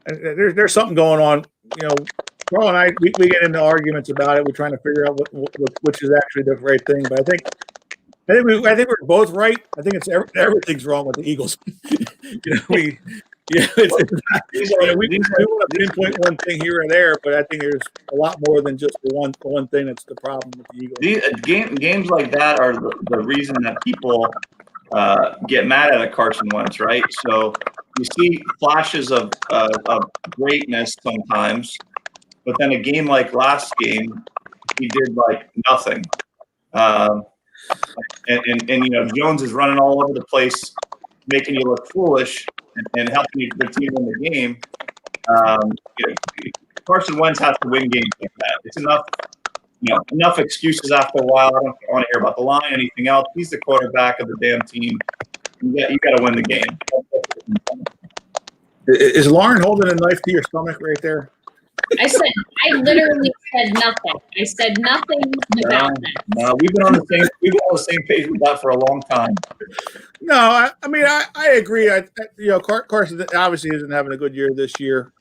There's something going on. Carl and I we get into arguments about it. We're trying to figure out which is actually the right thing. But I think we're both right. I think everything's wrong with the Eagles. We want to pinpoint one thing here or there, but I think there's a lot more than just the one thing that's the problem with the Eagles. Games like that are the reason that people get mad at Carson Wentz, right? So you see flashes of greatness sometimes, but then a game like last game, he did like nothing. And Jones is running all over the place, making you look foolish and helping the team win the game. Carson Wentz has to win games like that. It's enough excuses after a while. I don't want to hear about the line, anything else. He's the quarterback of the damn team. You got to win the game. Is Lauren holding a knife to your stomach right there? I literally said nothing. I said nothing about that. We've been on the same page with that for a long time. No, I agree. Carson obviously isn't having a good year this year.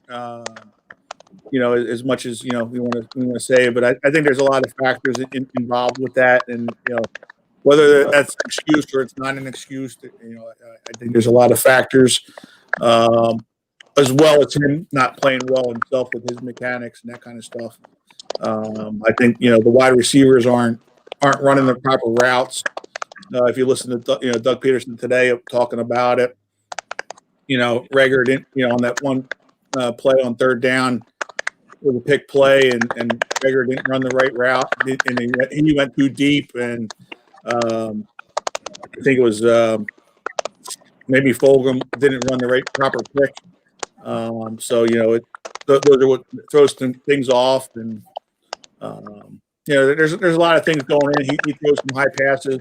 As much as we want to say, but I think there's a lot of factors involved with that, and whether that's an excuse or it's not an excuse. I think there's a lot of factors, as well as him not playing well himself with his mechanics and that kind of stuff. I think the wide receivers aren't running the proper routes. If you listen to Doug Peterson today talking about it, Reagor didn't on that one play on third down with a pick play, and Reagor didn't run the right route, and he went too deep, and I think it was maybe Fulgham didn't run the proper pick. So those are what throws things off, and there's a lot of things going in. He throws some high passes.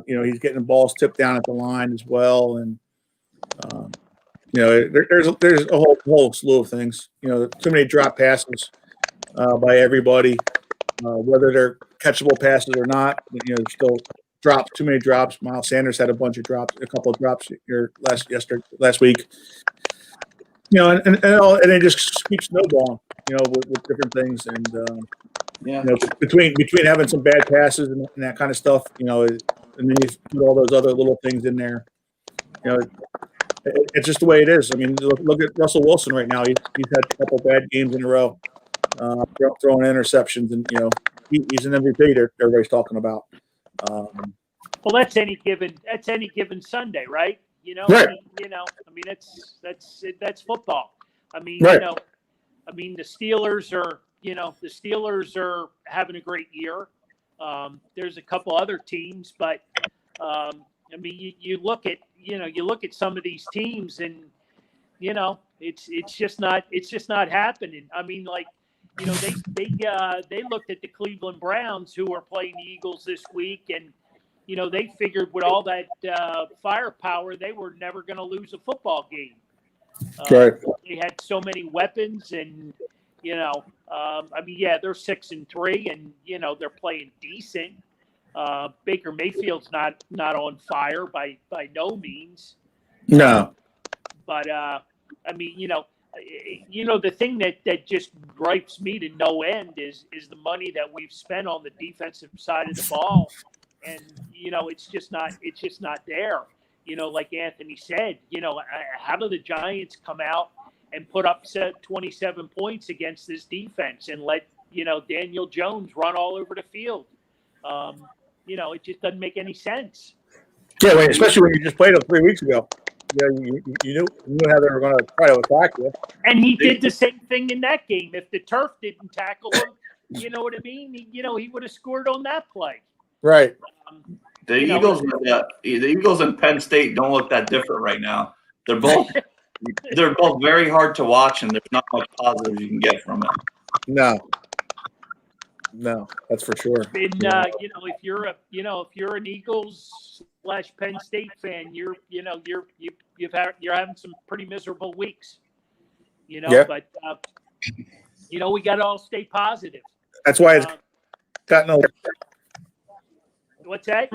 He's getting the balls tipped down at the line as well, and there's a whole slew of things. Too many drop passes by everybody, whether they're catchable passes or not. There's still drops, too many drops. Miles Sanders had a couple of drops here last week. And it just keeps snowballing. With different things, and between having some bad passes and that kind of stuff, and then you put all those other little things in there. It's just the way it is. I mean, look at Russell Wilson right now. He's had a couple bad games in a row, throwing interceptions, and he's an MVP that everybody's talking about. Well, that's any given Sunday, right? Right. That's football. Right. The Steelers are having a great year. There's a couple other teams, but you look at some of these teams, and it's just not happening. They looked at the Cleveland Browns, who are playing the Eagles this week, and they figured with all that firepower, they were never going to lose a football game. Right. They had so many weapons, and they're 6-3, and they're playing decent. Baker Mayfield's not on fire by no means. No. But the thing that just gripes me to no end is the money that we've spent on the defensive side of the ball, and it's just not there. Like Anthony said, how do the Giants come out and put up 27 points against this defense and let Daniel Jones run all over the field? It just doesn't make any sense. Yeah, especially when you just played them 3 weeks ago. You knew how they were going to try to attack you. And he did the same thing in that game. If the turf didn't tackle him, you know what I mean? He would have scored on that play. Right. The Eagles and Penn State don't look that different right now. They're both very hard to watch, and there's not much positive you can get from it. No, that's for sure. And if you're an Eagles / Penn State fan, you're having some pretty miserable weeks. Yeah. But we got to all stay positive. That's why it's gotten What's that?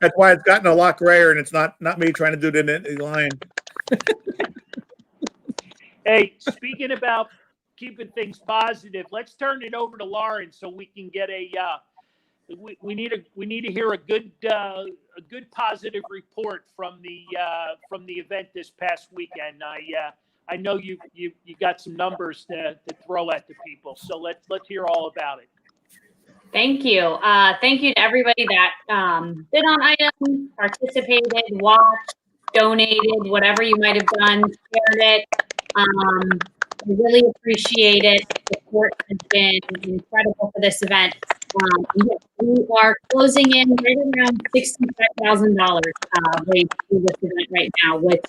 That's why it's gotten a lot grayer, and it's not me trying to do the line. Hey, speaking about keeping things positive, let's turn it over to Lauren so we can get we need to hear a good positive report from the event this past weekend. I know you got some numbers to throw at the people, so let's hear all about it. Thank you. Thank you to everybody that bid on items, participated, watched, donated, whatever you might have done, shared it. I really appreciate it. The support has been incredible for this event. Yes, we are closing in right around $65,000 raised through this event right now, which,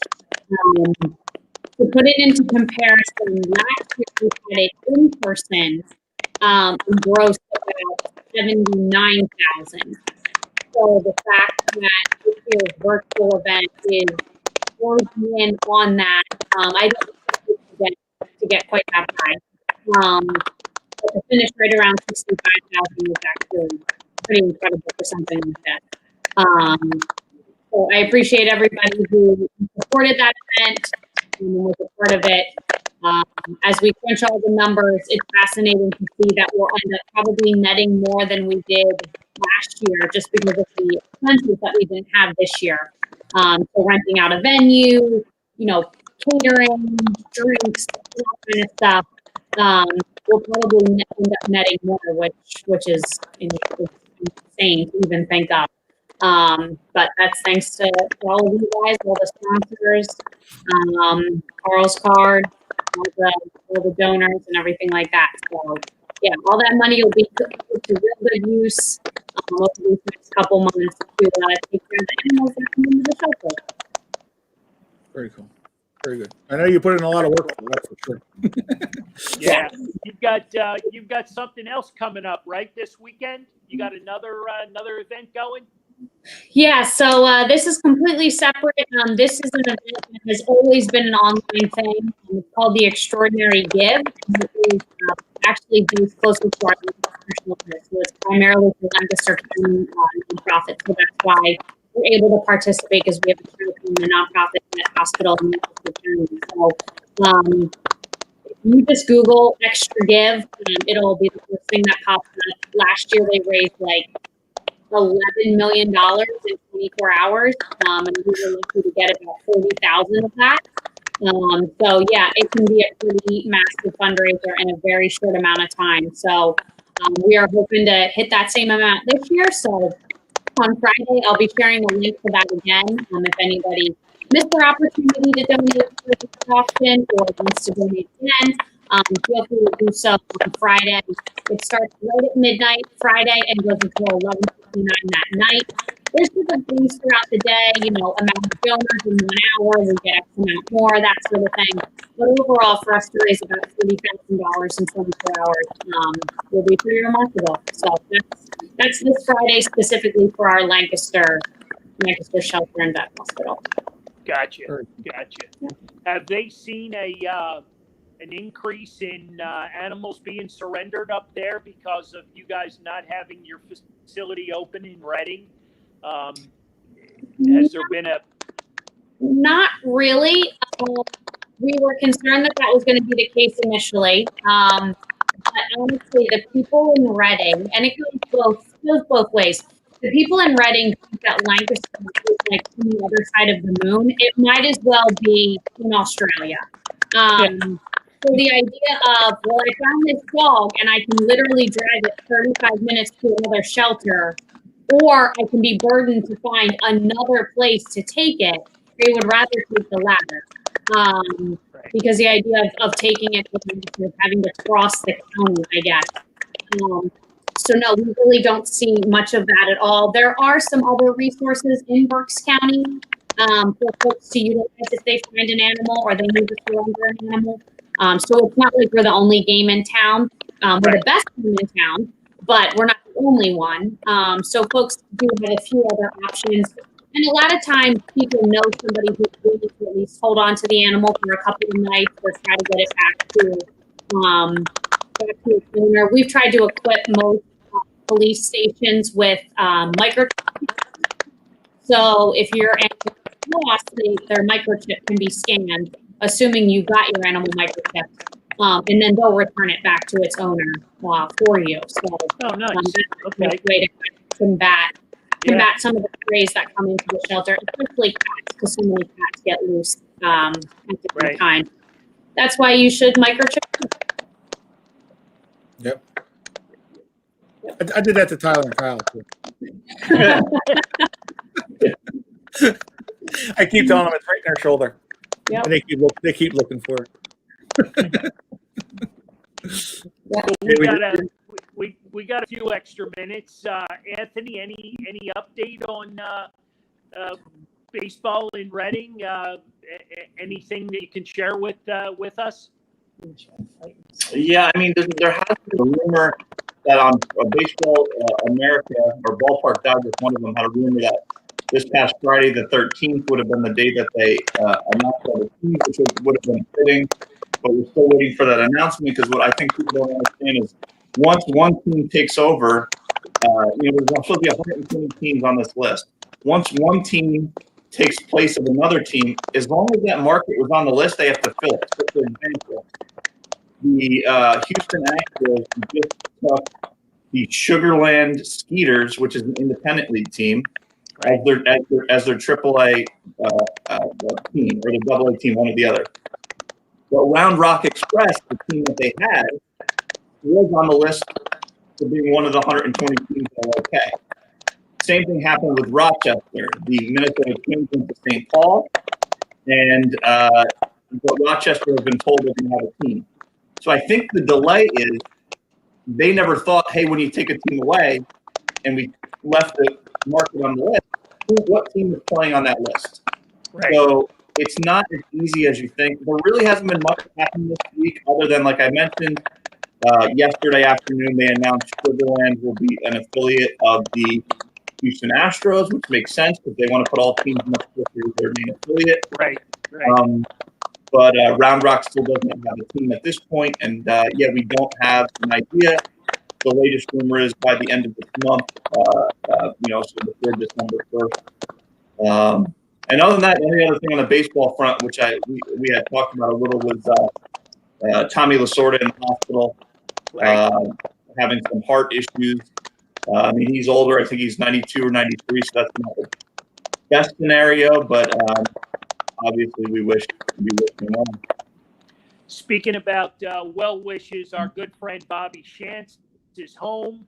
to put it into comparison, last year we had it in person, grossed about 79,000. So the fact that this year's virtual event is closing in on that, I don't think it's to get quite that high. But to finish right around 65,000 is actually pretty incredible for something like that. So I appreciate everybody who supported that event and was a part of it. As we crunch all the numbers, it's fascinating to see that we'll end up probably netting more than we did last year, just because of the expenses that we didn't have this year. So renting out a venue, catering, drinks, all kind of stuff. We'll probably end up netting more, which is insane to even think of. But that's thanks to all of you guys, all the sponsors, Carl's Card, all the donors and everything like that. So yeah, all that money will be put to real good use over these next couple months to take care of the animals that come into the shelter. Very cool. Very good. I know you put in a lot of work for that, for sure. Yeah, you've got something else coming up, right? This weekend, you got another event going. Yeah, so this is completely separate. This is an event that has always been an online thing. It's called the Extraordinary Give. It is actually based closely to our shelter, so it's primarily for Lancaster County nonprofit. So that's why we're able to participate, because we have a shelter in the nonprofit hospital in Lancaster County. So if you just Google Extra Give, it'll be the first thing that pops up. Last year they raised like $11 million in 24 hours, and we were lucky to get about 40,000 of that. So yeah, it can be a pretty massive fundraiser in a very short amount of time. So we are hoping to hit that same amount this year. So on Friday, I'll be sharing a link to that again. If anybody missed their opportunity to donate for this auction or wants to donate again, feel free to do so on Friday. It starts right at midnight Friday and goes until 11:59 that night. There's different things throughout the day, amount of donors in 1 hour, we get X amount more, that sort of thing. But overall, for us to raise about $40,000 in 24 hours will be pretty remarkable. So that's this Friday specifically for our Lancaster Shelter and Vet Hospital. Gotcha. Have they seen an increase in animals being surrendered up there because of you guys not having your facility open in Reading? Has there been a... Not really. We were concerned that was going to be the case initially. But honestly, the people in Reading, and it goes both ways. The people in Reading think that Lancaster is like on the other side of the moon. It might as well be in Australia. So the idea of, well, I found this dog and I can literally drive it 35 minutes to another shelter, or I can be burdened to find another place to take it, they would rather take the latter. Because the idea of taking it, having to cross the county, I guess. So no, we really don't see much of that at all. There are some other resources in Berks County for folks to utilize if they find an animal or they need to surrender an animal. So it's not like we're the only game in town. We're the best game in town, but we're not the only one. So folks do have a few other options. And a lot of times people know somebody who's willing to at least hold on to the animal for a couple of nights or try to get it back to its owner. We've tried to equip most police stations with microchips. So if your animal is lost, their microchip can be scanned, assuming you got your animal microchip, and then they'll return it back to its owner for you. So nice. That's a nice way to combat some of the strays that come into the shelter, especially cats, because so many cats get loose at different times. That's why you should microchip. Yep. I did that to Tyler and Kyle too. I keep telling them it's right in their shoulder. Yep. And they keep looking for it. we got a few extra minutes. Anthony, any update on baseball in Reading? Anything that you can share with us? Yeah, I mean, there has been a rumor that on Baseball America or Ballpark Digest, one of them had a rumor that this past Friday, the 13th, would have been the day that they announced all the teams, which would have been fitting. But we're still waiting for that announcement because what I think people don't understand is once one team takes over, there's supposed to be 120 teams on this list. Once one team takes place of another team, as long as that market was on the list, they have to fill it. So for example, the Houston Astros just took the Sugarland Skeeters, which is an independent league team, as their AAA team or the AA team, one or the other. But Round Rock Express, the team that they had, was on the list for being one of the 120 teams that are okay. Same thing happened with Rochester. The Minnesota Twins went to St. Paul, and but Rochester has been told they're going to have a team. So I think the delay is they never thought, hey, when you take a team away, and we left the market on the list, what team is playing on that list? Right. So it's not as easy as you think. There really hasn't been much happening this week other than, like I mentioned, yesterday afternoon they announced Sugarland will be an affiliate of the Houston Astros, which makes sense because they want to put all teams much closer to their main affiliate. Right. But Round Rock still doesn't have a team at this point, and we don't have an idea. The latest rumor is by the end of this month, so before December 1st. And other than that, any other thing on the baseball front, which we had talked about a little, was Tommy Lasorda in the hospital, having some heart issues. I mean, he's older. I think he's 92 or 93, so that's not the best scenario, but obviously we wish him well. Speaking about well wishes, our good friend Bobby Shantz is home.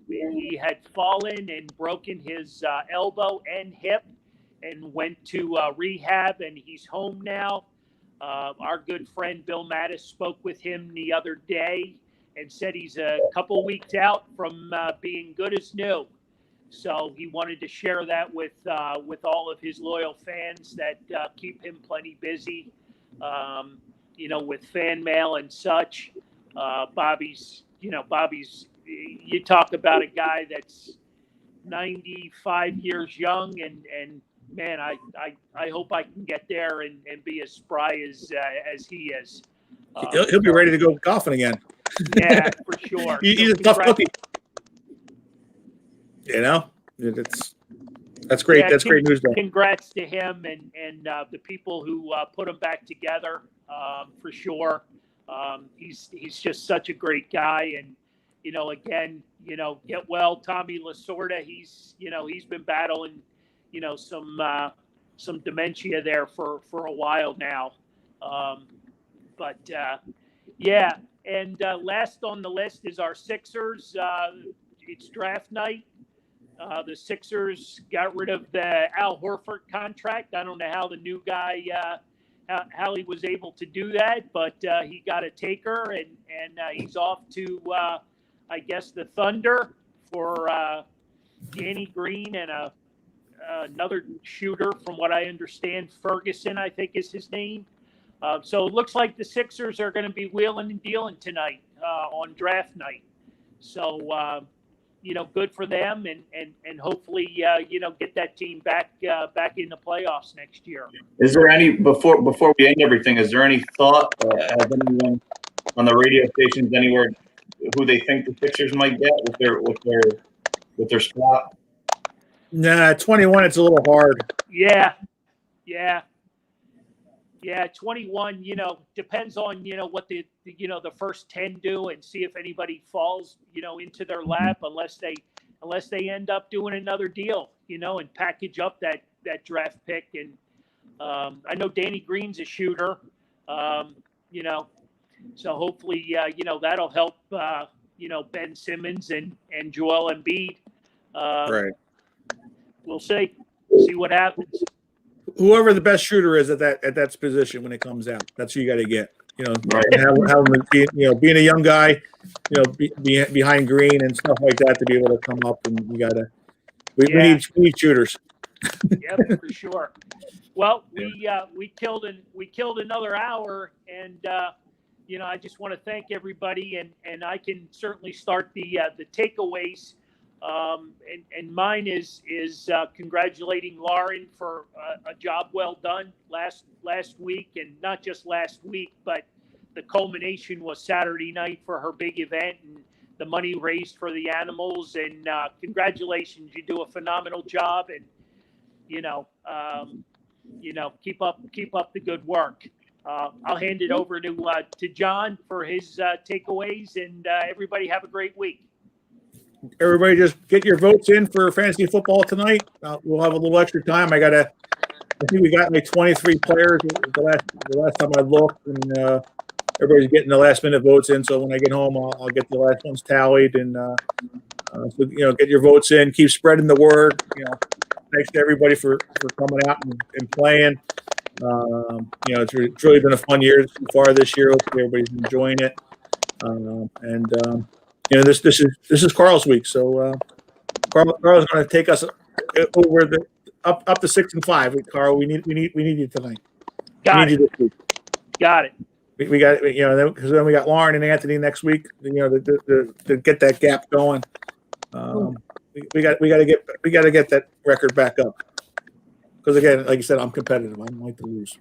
He had fallen and broken his elbow and hip and went to rehab, and he's home now. Our good friend Bill Mattis spoke with him the other day and said he's a couple weeks out from being good as new. So he wanted to share that with all of his loyal fans that keep him plenty busy, with fan mail and such. Bobby's, you talk about a guy that's 95 years young, and man, I hope I can get there and be as spry as he is. He'll be ready to go golfing again. Yeah, for sure. He's a tough cookie. That's great. Yeah, that's great news, though. Congrats to him and the people who put him back together, for sure. He's just such a great guy, and get well, Tommy Lasorda. He's been battling some dementia there for a while now, and last on the list is our Sixers. It's draft night. The Sixers got rid of the Al Horford contract. I don't know how the new guy, how he was able to do that, but he got a taker, and he's off to, I guess, the Thunder for Danny Green and another shooter, from what I understand. Ferguson, I think, is his name. So it looks like the Sixers are going to be wheeling and dealing tonight on draft night. So, good for them, and hopefully, get that team back in the playoffs next year. Is there any before we end everything? Is there any thought? Has anyone on the radio stations anywhere who they think the Sixers might get with their spot? Nah, 21. It's a little hard. Yeah. 21. Depends on what the first 10 do, and see if anybody falls into their lap, unless they end up doing another deal, and package up that draft pick. And I know Danny Green's a shooter, so hopefully that'll help Ben Simmons and Joel Embiid. Right. We'll see what happens. Whoever the best shooter is at that position when it comes out, that's who you got to get. You know, Right. have him, being a young guy, behind green and stuff like that to be able to come up, and we need shooters. Yep, for sure. Well, we killed another hour, and I just want to thank everybody, and I can certainly start the takeaways. And mine is congratulating Lauren for a job well done last week, and not just last week, but the culmination was Saturday night for her big event and the money raised for the animals. And congratulations, you do a phenomenal job, and keep up the good work. I'll hand it over to John for his takeaways, and everybody have a great week. Everybody just get your votes in for fantasy football tonight. We'll have a little extra time. I think we got like 23 players the last time I looked, and everybody's getting the last minute votes in. So when I get home, I'll get the last ones tallied, and so get your votes in. Keep spreading the word. Thanks to everybody for coming out and playing. It's really been a fun year so far this year. Hopefully everybody's enjoying it. This is Carl's week, so Carl's going to take us over up to 6-5. Carl, we need you tonight. Got it. You this week. Got it. We got because then we got Lauren and Anthony next week. To get that gap going. We got to get that record back up. Because again, like you said, I'm competitive. I don't like to lose.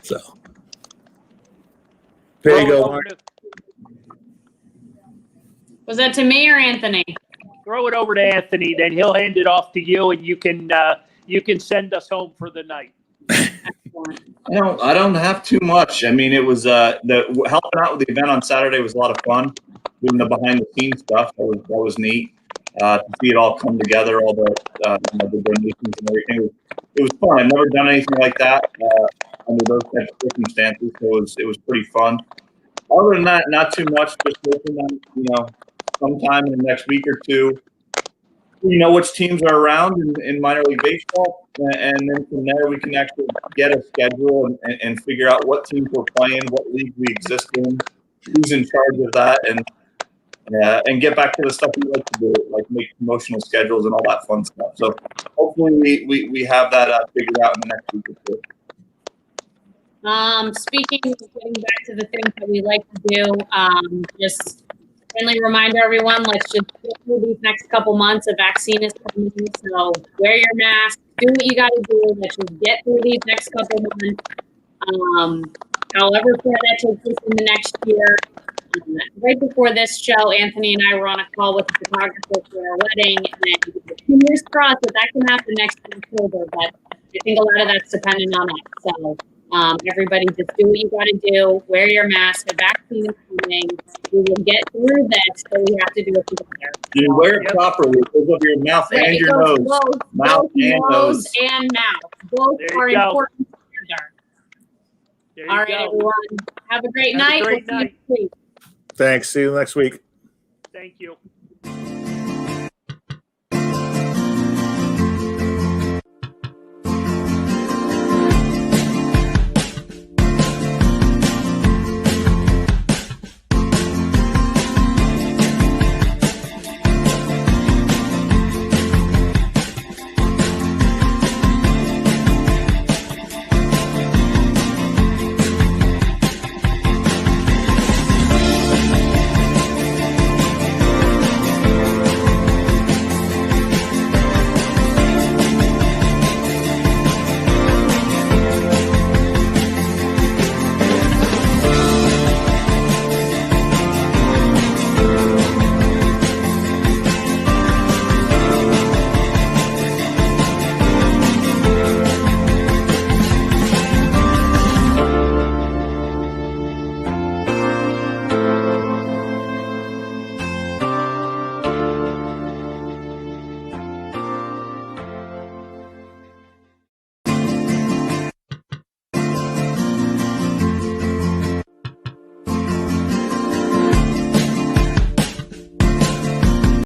So there you go, Lauren. Was that to me or Anthony? Throw it over to Anthony, then he'll hand it off to you, and you can send us home for the night. I don't have too much. I mean, it was the helping out with the event on Saturday was a lot of fun. Doing the behind the scenes stuff that was neat. To see it all come together, all the donations and everything. It was fun. I've never done anything like that under those types of circumstances, so it was pretty fun. Other than that, not too much. Just hoping that sometime in the next week or two, which teams are around in minor league baseball, and then from there we can actually get a schedule and figure out what teams we're playing, what league we exist in, who's in charge of that, and get back to the stuff we like to do, like make promotional schedules and all that fun stuff. So hopefully we have that figured out in the next week or two. Getting back to the things that we like to do, just friendly reminder, everyone, let's just get through these next couple months. A vaccine is coming, so wear your mask, do what you got to do. Let's just get through these next couple months. However far that takes us in the next year. Right before this show, Anthony and I were on a call with the photographer for our wedding, and fingers crossed that can happen next October. But I think a lot of that's dependent on us. So everybody, just do what you got to do. Wear your mask. The vaccine is coming. We will get through this, but we have to do it together. You wear it properly. It goes over your mouth and your nose. Both nose and mouth. Both are important. All right, everyone. Have a great night. Have a great night. Thanks. See you next week. Thank you.